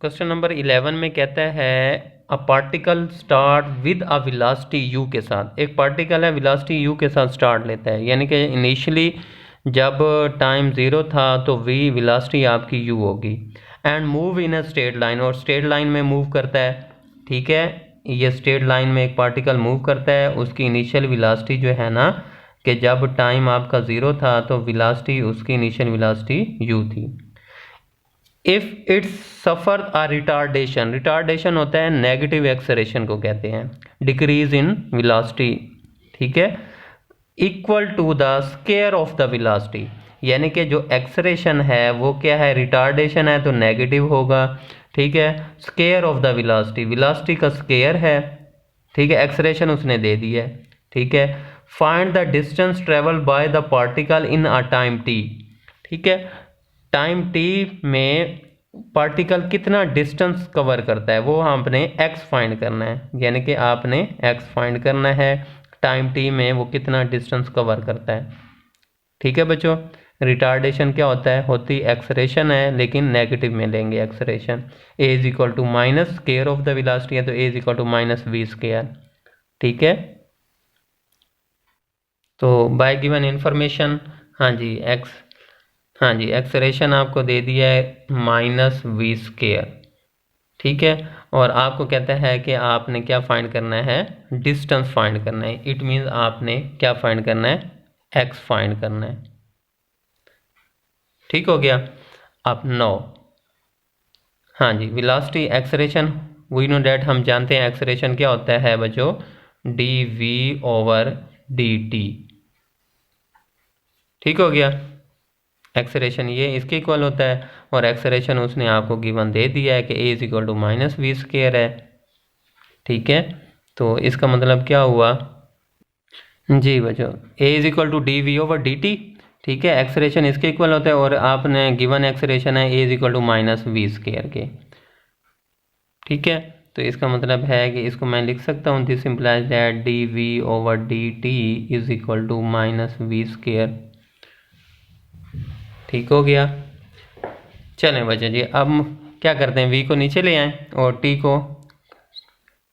Question number 11 में कहता है a particle start with a velocity u के साथ। एक पार्टिकल है वेलोसिटी u के साथ स्टार्ट लेता है, यानी कि इनिशियली जब टाइम 0 था तो v वेलोसिटी आपकी u होगी, and move in a straight line, और स्ट्रेट लाइन में मूव करता है। ठीक है, ये स्ट्रेट लाइन में एक पार्टिकल मूव करता है, उसकी इनिशियल वेलोसिटी जो है ना कि जब टाइम आपका 0 था तो वेलोसिटी उसकी इनिशियल वेलोसिटी u थी। If it's suffer a retardation, retardation होता है नेगेटिव एक्सेलरेशन को कहते हैं, डिक्रीज इन वेलोसिटी। ठीक है, equal to the square of the velocity, यानी कि जो एक्सेलरेशन है वो क्या है, रिटार्डेशन है तो नेगेटिव होगा। ठीक है, square of the velocity, velocity का स्क्वायर है। ठीक है, एक्सेलरेशन उसने दे दी है। ठीक है, find the distance travel by the particle in a time T. ठीक है, टाइम टी में पार्टिकल कितना डिस्टेंस कवर करता है वो आपने x फाइंड करना है, यानी कि आपने x फाइंड करना है टाइम टी में वो कितना डिस्टेंस कवर करता है। ठीक है बच्चों, रिटार्डेशन क्या होता है, होती एक्सेलरेशन है लेकिन नेगेटिव में लेंगे acceleration. a is equal to minus square of the velocity है तो a is equal to minus we square. ठीक है, तो बाय गिवन इंफॉर्मेशन, हाँ जी हाँ जी एक्सेलरेशन आपको दे दिया है माइनस वी स्क्वायर। ठीक है, और आपको कहता है कि आपने क्या फाइंड करना है, डिस्टेंस फाइंड करना है। इट मीन्स आपने क्या फाइंड करना है, एक्स फाइंड करना है। ठीक हो गया। अब 9, हाँ जी velocity acceleration, we know that, हम जानते हैं एक्सेलरेशन क्या होता है बच्चों, d v over d t. ठीक हो गया, एक्सेलरेशन ये इसके इक्वल होता है, और एक्सेलरेशन उसने आपको गिवन दे दिया है कि a is equal to minus we square है। ठीक है, तो इसका मतलब क्या हुआ जी बच्चों, a is equal to d v over d t. ठीक है, एक्सेलरेशन इसके इक्वल होता है, और आपने गिवन एक्सेलरेशन है a is equal to minus we square के। ठीक है, तो इसका मतलब है कि इसको मैं लिख सकता हूँ, this implies that d v over d t is equal to minus we square. ठीक हो गया। चलें बच्चे जी, अब क्या करते हैं, v को नीचे ले आएं और t को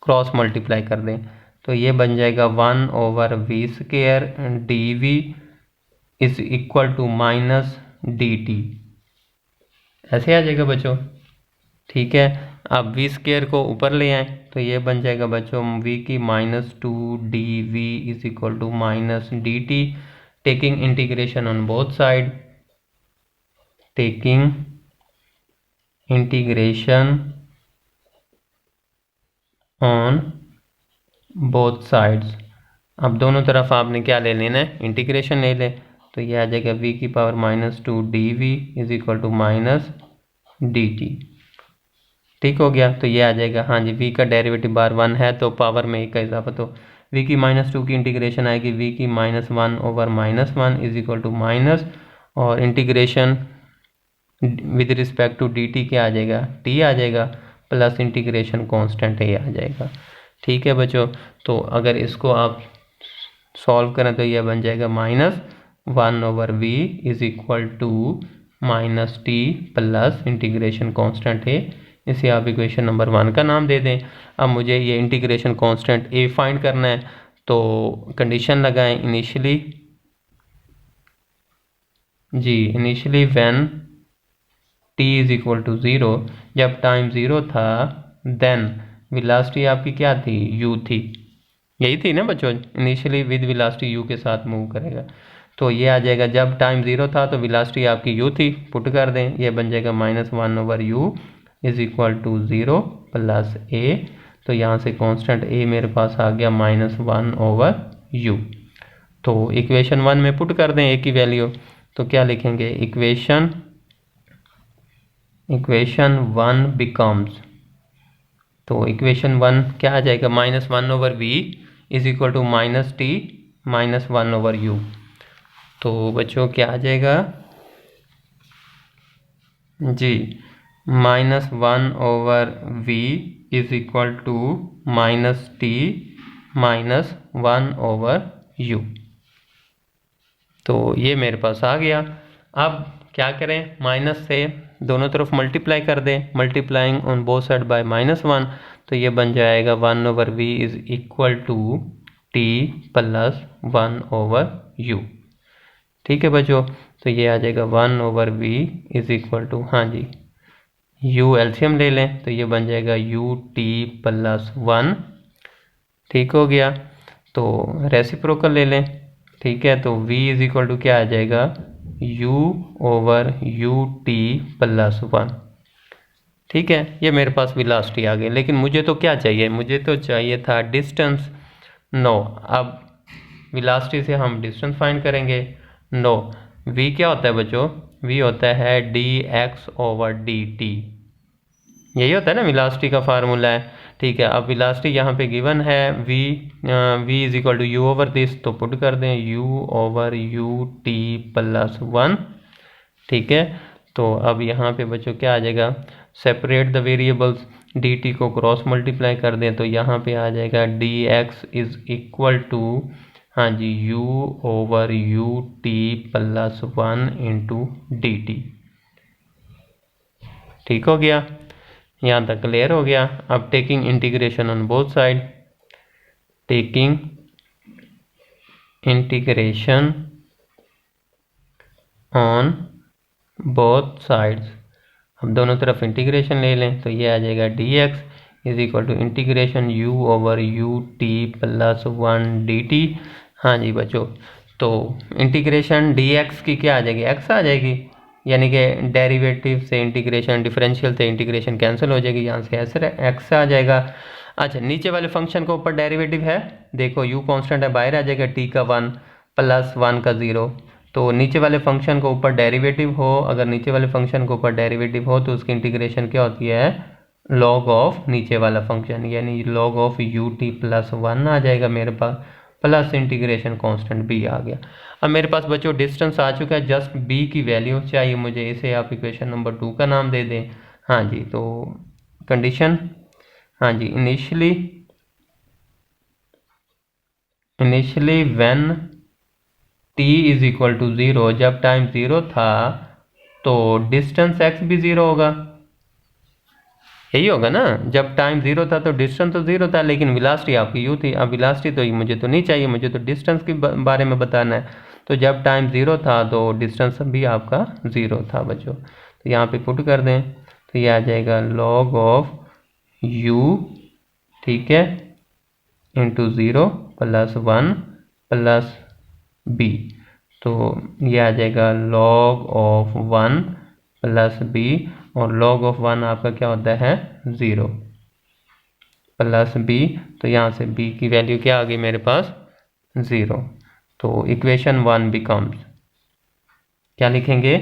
क्रॉस मल्टीप्लाई कर दें, तो ये बन जाएगा 1 over v square d v is equal to minus d t, ऐसे आ जाएगा बच्चों। ठीक है, अब वी स्क्वायर को ऊपर ले आएं तो ये बन जाएगा बच्चों v की minus two d v is equal to minus d t, taking integration on both side, taking integration on both sides. अब दोनों तरफ आपने क्या ले लेना है, इंटीग्रेशन ले ले, तो ये आ जाएगा v की power minus two d v is equal to minus d t. ठीक हो गया, तो ये आ जाएगा, हाँ जी v का डेरिवेटिव बार 1 है तो पावर में 1 का इजाफा, तो v की माइनस टू की इंटीग्रेशन आएगी v की minus 1 over minus 1 is equal to minus, और integration with respect to d t क्या आ जाएगा, t आ जाएगा, प्लस इंटीग्रेशन कांस्टेंट a आ जाएगा। ठीक है बच्चों, तो अगर इसको आप सॉल्व करें तो यह बन जाएगा minus 1 over v is equal to minus t plus integration constant a, इसे आप इक्वेशन नंबर 1 का नाम दे दें। अब मुझे ये इंटीग्रेशन कांस्टेंट a फाइंड करना है, तो कंडीशन लगाएं इनिशियली जी, initially when t is equal to 0, जब टाइम 0 था, देन वेलोसिटी आपकी क्या थी, u थी, यही थी ना बच्चों, इनिशियली विद वेलोसिटी u के साथ मूव करेगा, तो ये आ जाएगा जब टाइम 0 था तो वेलोसिटी आपकी u थी, पुट कर दें, ये बन जाएगा minus 1 over u is equal to 0 plus a, तो यहाँ से कांस्टेंट a मेरे पास आ गया माइनस 1 ओवर u, तो इक्वेशन 1 में पुट कर दें a की वैल्यू, तो क्या लिखेंगे, इक्वेशन 1 बिकम्स, तो इक्वेशन 1 क्या आ जाएगा, minus 1 over v is equal to minus t minus 1 over u, तो बच्चों क्या आ जाएगा जी, minus 1 over v is equal to minus t minus 1 over u, तो ये मेरे पास आ गया। अब क्या करें, माइनस से दोनों तरफ मल्टीप्लाई कर दें, multiplying on both side by -1, तो ये बन जाएगा 1/v is equal to t plus 1/u। ठीक है बच्चों, तो ये आ जाएगा 1/v इज इक्वल टू, हाँ जी, u एलसीएम ले लें तो ये बन जाएगा ut प्लस 1। ठीक हो गया, तो रेसिप्रोकल ले लें। ठीक है, तो v इज इक्वल टू क्या आ जाएगा, u/ut प्लस 1। ठीक है, ये मेरे पास वेलोसिटी आ गई, लेकिन मुझे तो क्या चाहिए, मुझे तो चाहिए था डिस्टेंस। नो, अब वेलोसिटी से हम डिस्टेंस फाइंड करेंगे। नो, v क्या होता है बच्चों, v होता है dx/dt, यही होता है ना वेलोसिटी का फार्मूला है। ठीक है, अब वेलोसिटी यहाँ पे गिवन है v इज इक्वल टू u/दिस, तो पुट कर दें u/ut प्लस 1। ठीक है, तो अब यहाँ पे बच्चों क्या आ जाएगा, सेपरेट द वेरिएबल्स, dt को क्रॉस मल्टीप्लाई कर दें तो यहाँ पे आ जाएगा dx इज इक्वल टू, हाँ जी, u/ut प्लस 1 इंटू dt। ठीक हो गया, यहाँ तक क्लियर हो गया। अब taking integration on both side, taking integration on both sides, हम दोनों तरफ इंटीग्रेशन ले लें तो ये आ जाएगा dx is equal to integration u/ut plus 1 dt। हाँ जी बच्चों, तो इंटीग्रेशन dx की क्या आ जाएगी, x आ जाएगी, यानी कि डेरिवेटिव से इंटीग्रेशन, डिफरेंशियल से इंटीग्रेशन कैंसिल हो जाएगी, यहाँ से x आ जाएगा। अच्छा, नीचे वाले फंक्शन के ऊपर डेरिवेटिव है, देखो u कांस्टेंट है, बाहर आ जाएगा t का 1 प्लस 1 का 0। तो नीचे वाले फंक्शन के ऊपर डेरिवेटिव हो, अगर नीचे वाले फंक्शन के ऊपर डेरिवेटिव हो तो उसकी इंटीग्रेशन क्या होती है, लॉग ऑफ नीचे वाला फंक्शन, यानी लॉग ऑफ ut प्लस 1 आ जाएगा मेरे पास, प्लस इंटीग्रेशन कांस्टेंट b आ गया। अब मेरे पास बच्चों डिस्टेंस आ चुका है, जस्ट b की वैल्यू चाहिए मुझे, इसे आप इक्वेशन नंबर 2 का नाम दे दें। हाँ जी, तो कंडीशन, हाँ जी, initially when t is equal to 0, जब टाइम 0 था तो डिस्टेंस x भी 0 होगा, यही होगा ना, जब टाइम 0 था तो डिस्टेंस तो 0 था, लेकिन वेलोसिटी आपकी u थी। अब वेलोसिटी तो मुझे तो नहीं चाहिए, मुझे तो डिस्टेंस के बारे में बताना है। तो जब टाइम 0 था तो डिस्टेंस भी आपका 0 था बच्चों, तो यहाँ पे पुट कर दें तो ये आ जाएगा log ऑफ u, ठीक है, इंटू 0 प्लस 1 प्लस b, तो ये आ जाएगा log ऑफ 1 प्लस b, और log ऑफ 1 आपका क्या होता है 0 प्लस b, तो यहाँ से b की वैल्यू क्या आ गई मेरे पास 0। तो इक्वेशन 1 बिकम्स, क्या लिखेंगे,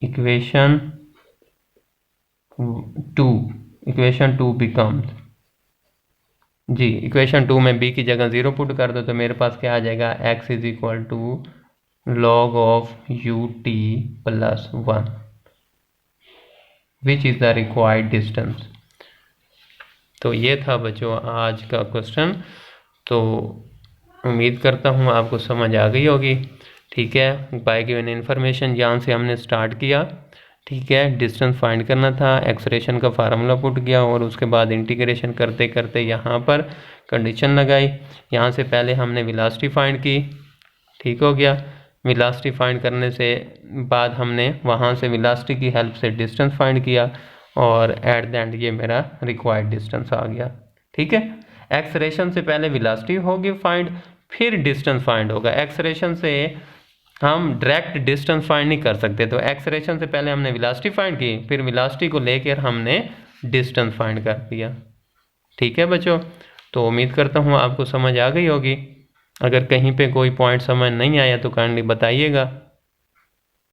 इक्वेशन 2 बिकम्स जी, इक्वेशन 2 में b की जगह 0 पुट कर दो तो मेरे पास क्या आ जाएगा, x is equal to log of ut plus 1, which is the required distance. तो ये था बच्चों आज का क्वेश्चन, तो उम्मीद करता हूँ आपको समझ आ गई होगी। ठीक है, बाय गिवन इन्फॉर्मेशन यहाँ से हमने स्टार्ट किया। ठीक है, डिस्टेंस फाइंड करना था, एक्सप्रेशन का फार्मूला पुट किया और उसके बाद इंटीग्रेशन करते करते यहाँ पर कंडीशन लगाई। यहाँ से पहले हमने वेलोसिटी फाइंड की, ठीक हो गया, वेलोसिटी फाइंड करने से बाद हमने वहाँ से वेलोसिटी की हेल्प से डिस्टेंस फाइंड किया और एट द एंड ये मेरा रिक्वायर्ड डिस्टेंस आ गया। ठीक है, एक्सप्रेशन से पहले वेलोसिटी होगी फाइंड, फिर डिस्टेंस फाइंड होगा। एक्सप्रेशन से हम डायरेक्ट डिस्टेंस फाइंड नहीं कर सकते, तो एक्सप्रेशन से पहले हमने वेलोसिटी फाइंड की, फिर वेलोसिटी को लेकर हमने डिस्टेंस फाइंड कर दिया। ठीक है बच्चों, तो उम्मीद करता हूँ आपको समझ आ गई होगी। अगर कहीं पे कोई पॉइंट समझ नहीं आया तो काइंडली बताइएगा।